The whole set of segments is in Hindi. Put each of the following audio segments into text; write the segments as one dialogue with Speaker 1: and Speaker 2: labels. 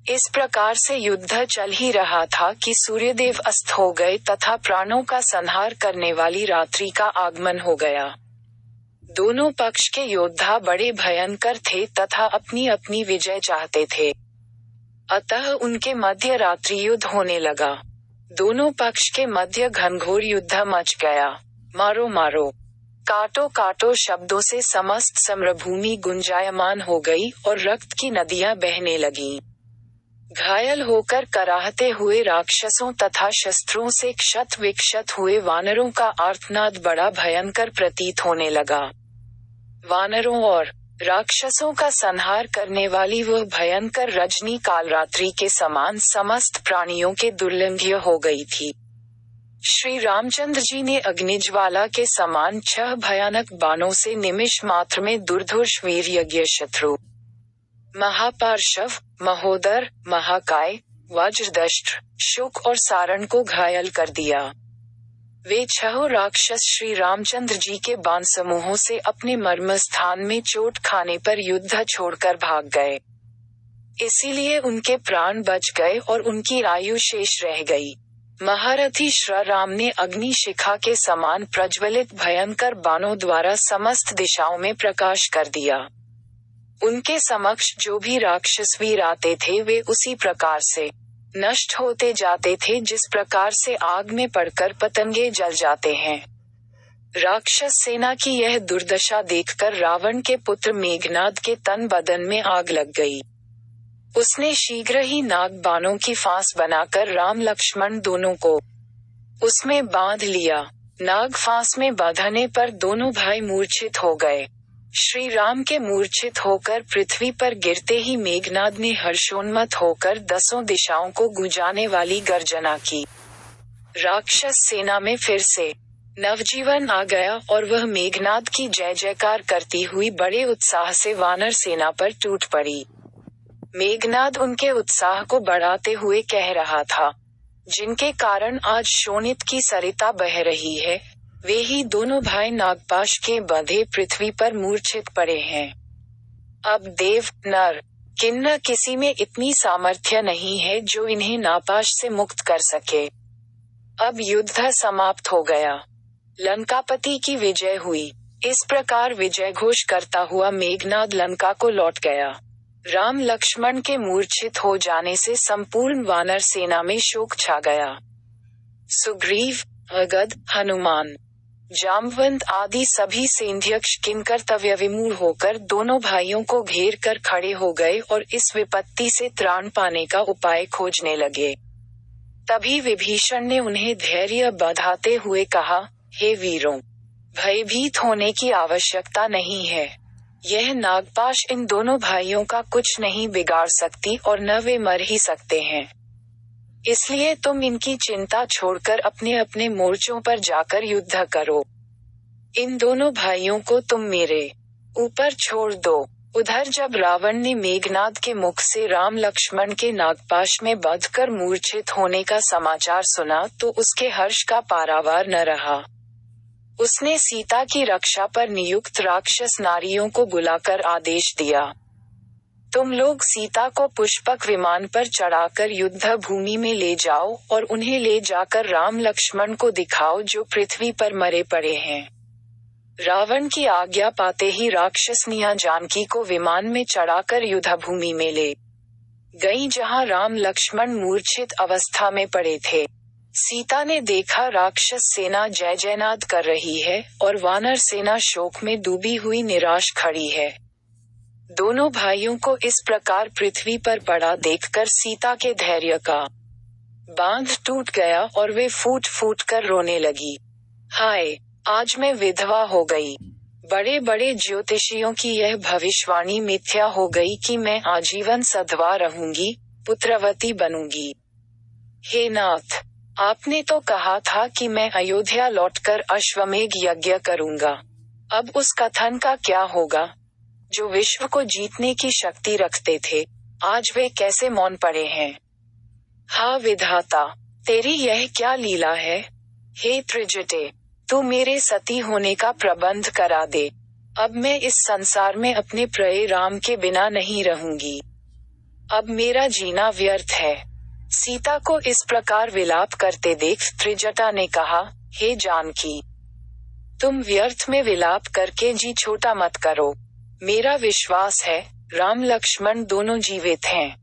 Speaker 1: इस प्रकार से युद्ध चल ही रहा था कि सूर्यदेव अस्त हो गए तथा प्राणों का संहार करने वाली रात्रि का आगमन हो गया। दोनों पक्ष के योद्धा बड़े भयंकर थे तथा अपनी अपनी विजय चाहते थे। अतः उनके मध्य रात्रि युद्ध होने लगा। दोनों पक्ष के मध्य घनघोर युद्ध मच गया। मारो मारो, काटो काटो शब्दों से समस्त समरभूमि गुंजायमान हो गई और रक्त की नदियां बहने लगीं। घायल होकर कराहते हुए राक्षसों तथा शस्त्रों से क्षत विक्षत हुए वानरों का आर्तनाद बड़ा भयंकर प्रतीत होने लगा। वानरों और राक्षसों का संहार करने वाली वह भयंकर रजनी कालरात्रि के समान समस्त प्राणियों के दुर्लंघ्य हो गई थी। श्री रामचंद्र जी ने अग्निज्वाला के समान 6 भयानक बाणों से निमिष मात्र में दुर्धर्ष वीर यज्ञ शत्रु, महापार्शव, महोदर, महाकाय, वज्रदष्ट्र, शुक और सारण को घायल कर दिया। वे 6 राक्षस श्री रामचंद्र जी के बाण समूहों से अपने मर्म स्थान में चोट खाने पर युद्ध छोड़कर भाग गए। इसीलिए उनके प्राण बच गए और उनकी आयु शेष रह गई। महारथी श्री राम ने अग्नि शिखा के समान प्रज्वलित भयंकर बाणों द्वारा समस्त दिशाओं में प्रकाश कर दिया। उनके समक्ष जो भी राक्षस वीर आते थे वे उसी प्रकार से नष्ट होते जाते थे जिस प्रकार से आग में पड़कर पतंगे जल जाते हैं। राक्षस सेना की यह दुर्दशा देखकर रावण के पुत्र मेघनाद के तन बदन में आग लग गई। उसने शीघ्र ही नाग बाणों की फांस बनाकर राम लक्ष्मण दोनों को उसमें बांध लिया। नाग फांस में बांधने पर दोनों भाई मूर्छित हो गए। श्री राम के मूर्छित होकर पृथ्वी पर गिरते ही मेघनाद ने हर्षोन्मत्त होकर 10 दिशाओं को गूंजाने वाली गर्जना की। राक्षस सेना में फिर से नवजीवन आ गया और वह मेघनाद की जय जयकार करती हुई बड़े उत्साह से वानर सेना पर टूट पड़ी। मेघनाद उनके उत्साह को बढ़ाते हुए कह रहा था, जिनके कारण आज शोणित की सरिता बह रही है, वे ही दोनों भाई नागपाश के बंधे पृथ्वी पर मूर्छित पड़े हैं। अब देव, नर, किन्नर किसी में इतनी सामर्थ्य नहीं है जो इन्हें नापाश से मुक्त कर सके। अब युद्ध समाप्त हो गया। लंकापति की विजय हुई। इस प्रकार विजय घोष करता हुआ मेघनाद लंका को लौट गया। राम लक्ष्मण के मूर्छित हो जाने से संपूर्ण वानर सेना में शोक छा गया। सुग्रीव, अंगद, हनुमान, जामवंत आदि सभी सेंध्यक्ष किंकर्तव्य विमूढ़ होकर दोनों भाइयों को घेर कर खड़े हो गए और इस विपत्ति से त्राण पाने का उपाय खोजने लगे। तभी विभीषण ने उन्हें धैर्य बंधाते हुए कहा, हे वीरों, भयभीत होने की आवश्यकता नहीं है। यह नागपाश इन दोनों भाइयों का कुछ नहीं बिगाड़ सकती और न वे मर ही सकते हैं। इसलिए तुम इनकी चिंता छोड़कर अपने अपने मोर्चों पर जाकर युद्ध करो। इन दोनों भाइयों को तुम मेरे ऊपर छोड़ दो। उधर जब रावण ने मेघनाद के मुख से राम लक्ष्मण के नागपाश में बंधकर मूर्छित होने का समाचार सुना तो उसके हर्ष का पारावार न रहा। उसने सीता की रक्षा पर नियुक्त राक्षस नारियों को बुलाकर आदेश दिया, तुम लोग सीता को पुष्पक विमान पर चढ़ाकर युद्ध भूमि में ले जाओ और उन्हें ले जाकर राम लक्ष्मण को दिखाओ जो पृथ्वी पर मरे पड़े हैं। रावण की आज्ञा पाते ही राक्षसनियां जानकी को विमान में चढ़ाकर युद्ध भूमि में ले गई जहां राम लक्ष्मण मूर्छित अवस्था में पड़े थे। सीता ने देखा राक्षस सेना जय जयनाद कर रही है और वानर सेना शोक में डूबी हुई निराश खड़ी है। दोनों भाइयों को इस प्रकार पृथ्वी पर पड़ा देखकर सीता के धैर्य का बांध टूट गया और वे फूट फूट कर रोने लगी। हाय, आज मैं विधवा हो गई। बड़े बड़े ज्योतिषियों की यह भविष्यवाणी मिथ्या हो गई कि मैं आजीवन सधवा रहूंगी, पुत्रवती बनूंगी। हे नाथ, आपने तो कहा था कि मैं अयोध्या लौटकर अश्वमेघ यज्ञ करूंगा। अब उस कथन का क्या होगा? जो विश्व को जीतने की शक्ति रखते थे, आज वे कैसे मौन पड़े हैं? हाँ विधाता, तेरी यह क्या लीला है? हे त्रिजटे, तू मेरे सती होने का प्रबंध करा दे। अब मैं इस संसार में अपने प्रिय राम के बिना नहीं रहूंगी। अब मेरा जीना व्यर्थ है। सीता को इस प्रकार विलाप करते देख त्रिजटा ने कहा, हे जानकी, तुम व्यर्थ में विलाप करके जी छोटा मत करो। मेरा विश्वास है राम लक्ष्मण दोनों जीवित हैं,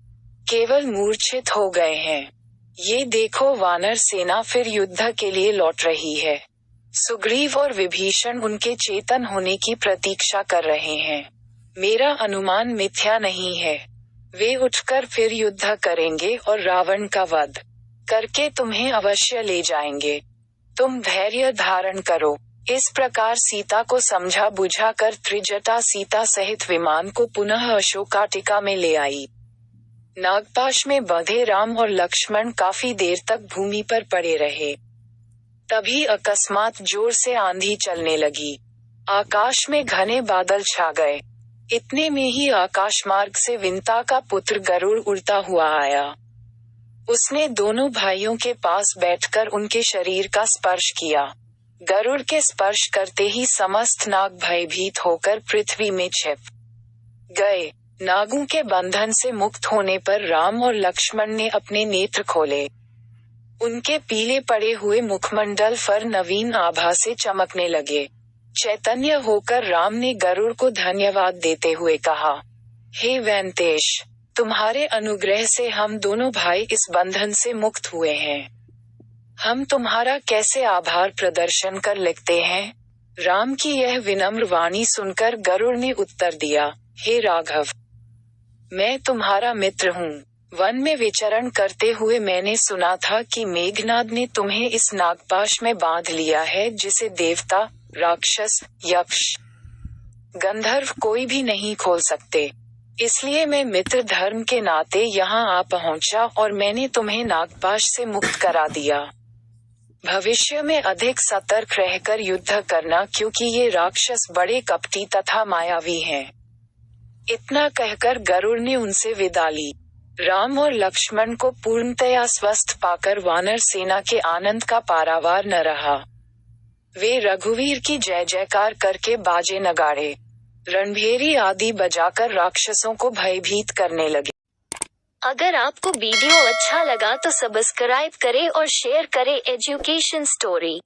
Speaker 1: केवल मूर्छित हो गए हैं। ये देखो वानर सेना फिर युद्ध के लिए लौट रही है। सुग्रीव और विभीषण उनके चेतन होने की प्रतीक्षा कर रहे हैं। मेरा अनुमान मिथ्या नहीं है। वे उठकर फिर युद्ध करेंगे और रावण का वध करके तुम्हें अवश्य ले जाएंगे। तुम धैर्य धारण करो। इस प्रकार सीता को समझा बुझा कर त्रिजटा सीता सहित विमान को पुनः अशोकाटिका में ले आई। नागपाश में बंधे राम और लक्ष्मण काफी देर तक भूमि पर पड़े रहे। तभी अकस्मात जोर से आंधी चलने लगी। आकाश में घने बादल छा गए। इतने में ही आकाश मार्ग से विंता का पुत्र गरुड़ उड़ता हुआ आया। उसने दोनों भाइयों के पास बैठकर उनके शरीर का स्पर्श किया। गरुड़ के स्पर्श करते ही समस्त नाग भयभीत होकर पृथ्वी में छिप गए। नागों के बंधन से मुक्त होने पर राम और लक्ष्मण ने अपने नेत्र खोले। उनके पीले पड़े हुए मुखमंडल पर नवीन आभा से चमकने लगे। चैतन्य होकर राम ने गरुड़ को धन्यवाद देते हुए कहा, हे वेंकटेश, तुम्हारे अनुग्रह से हम दोनों भाई इस बंधन से मुक्त हुए हैं। हम तुम्हारा कैसे आभार प्रदर्शन कर लिखते हैं। राम की यह विनम्र वाणी सुनकर गरुड़ ने उत्तर दिया, हे राघव, मैं तुम्हारा मित्र हूँ। वन में विचरण करते हुए मैंने सुना था कि मेघनाद ने तुम्हें इस नागपाश में बांध लिया है जिसे देवता, राक्षस, यक्ष, गंधर्व कोई भी नहीं खोल सकते। इसलिए मैं मित्र धर्म के नाते यहाँ आ पहुँचा और मैंने तुम्हें नागपाश से मुक्त करा दिया। भविष्य में अधिक सतर्क रहकर युद्ध करना, क्योंकि ये राक्षस बड़े कपटी तथा मायावी हैं। इतना कहकर गरुड़ ने उनसे विदा ली। राम और लक्ष्मण को पूर्णतया स्वस्थ पाकर वानर सेना के आनंद का पारावार न रहा। वे रघुवीर की जय जयकार करके बाजे नगाड़े, रणभेरी आदि बजाकर राक्षसों को भयभीत करने लगे।
Speaker 2: अगर आपको वीडियो अच्छा लगा तो सब्सक्राइब करें और शेयर करें एजुकेशन स्टोरी।